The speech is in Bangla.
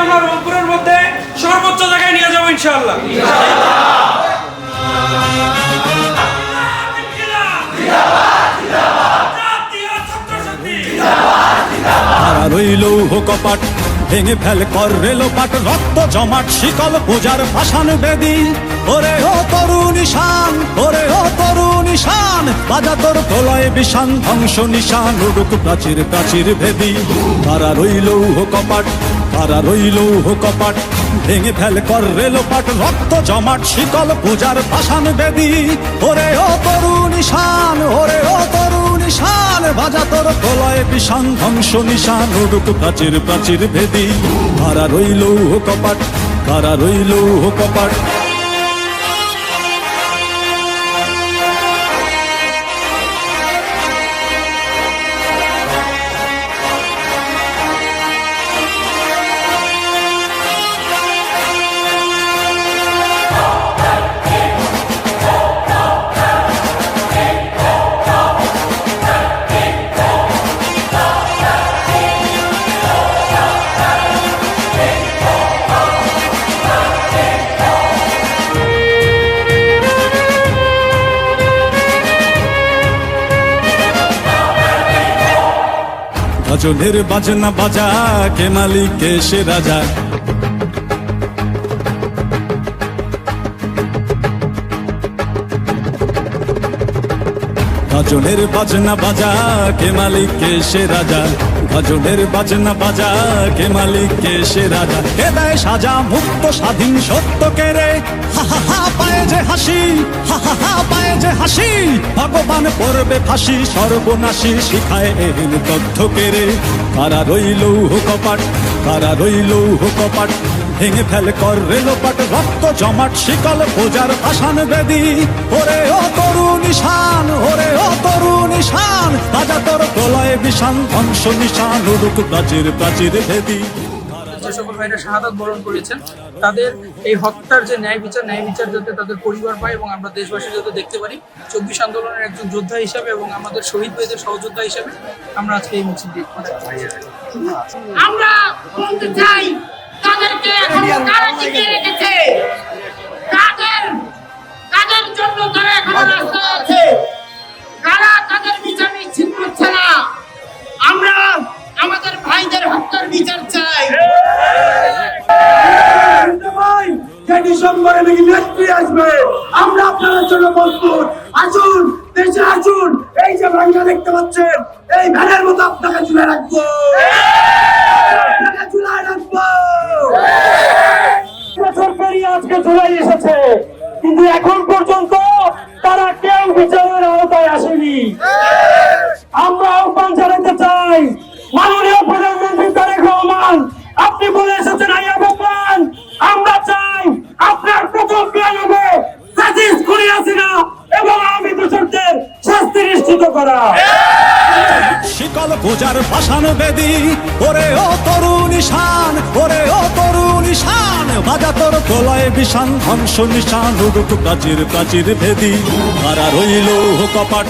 আমরা রংপুরের মধ্যে সর্বোচ্চ জায়গায় নিয়ে যাবো ইনশাআল্লাহ। রইল কপাট ভেঙে ফেল কর রেলোপাট রক্ত জমাট শিকল পূজার ভাষান বেদি ওরে ও তরুণ ঈশান ওরে ও তরুণ ঈশান বাজা তোর প্রলয় বিষান ধ্বংস নিশান উড়ুক প্রাচীর প্রাচীর ভেদি তারা রইল কপাট তারা রইল কপাট ভেঙে ফেল কর রেলোপাট রক্ত জমাট শিকল পূজার ভাষান বেদি ওরে ও তরুণ ঈশান ওরে ও তরুণ ঈশান বাজা তোর প্রলয় বিষান ধ্বংস নিশান উড়ুক প্রাচীর প্রাচীর ভেদি কারা রইল কপাট কারা রইল কপাট ভজনের বাজনা বাজা কে মালিক কে সে রাজা ভজনের বাজনা বাজা কে মালিক কে সে রাজা ভজনের বাজনা বাজা কে মালিক কে সে রাজা কে দেয় সাজা মুক্ত স্বাধীন সত্য কে রে হা হা হা পায়ে যে হাসি হা হা হা পায়ে যে হাসি ভগবান পড়বে ফাঁসি সর্বনাশী শিখায় এহেন তথ্য কে রে কারা রইল কপাট কারা রইল কপাট ভেঙে ফেল কর রেলোপাট রক্ত জমাট শিকল পূজার ভাষান বেদি ওরে ও তরুণ ঈশান ওরে ও তরুণ ঈশান বাজা তোর প্রলয় বিষান ধ্বংস নিশান উড়ুক প্রাচীর প্রাচীর ভেদি। যে সকল ভাইরা শাহাদাত বরণ করেছেন তাদের এই হত্যার যে ন্যায় বিচার যাতে তাদের পরিবার পায় এবং আমরা দেশবাসী যাতে দেখতে পারি 24 আন্দোলনের একজন যোদ্ধা হিসাবে এবং আমাদের শহীদ ভাইদের সহযোদ্ধা হিসাবে আমরা আজকে এই মিছিলটি আমরা বলতে চাই তাদেরকে এখনো কারা টিকিয়ে রেখেছে কাদের জন্য তারা এখনো রাস্তায় আছে কারা তাদের বিচার নিশ্চিত করছে না আমরা আমাদের ভাইদের হত্যার বিচার চাই। ডিসেম্বরে নাকি নেত্রী আসবে আমরা আপনাদের জন্য প্রস্তুত আসুন দেশে আসুন এই যে ভাঙ্গা দেখতে পাচ্ছেন এই ভ্যানের মতো আপনাকে ঝুলে রাখবো ঝুলাই রাখবো বছর পেরিয়ে আজকে জুলাই এসেছে কিন্তু এখন পর্যন্ত তারা কেউ বিচারের আওতায় আসেনি। আমরা আহ্বান জানাতে চাই মাননীয় প্রধানমন্ত্রী তারেক রহমান আপনি বলে এসেছেন আইয়া ভগবান আমরা চাই আপনার প্রথম প্ল্যান হবে ফ্যাসিস্ট খুনি হাসিনা এবং আওয়ামী দোষরদের শাস্তি নিশ্চিত করা। শিকল পূজার ভাষান বেদি ওরে ও তরুণ ঈশান ওরে ও তরুণ ঈশান বাজা তোর প্রলয় বিষান ধ্বংস নিশান উড়ুক প্রাচীর প্রাচীর ভেদি কারা রইল কপাট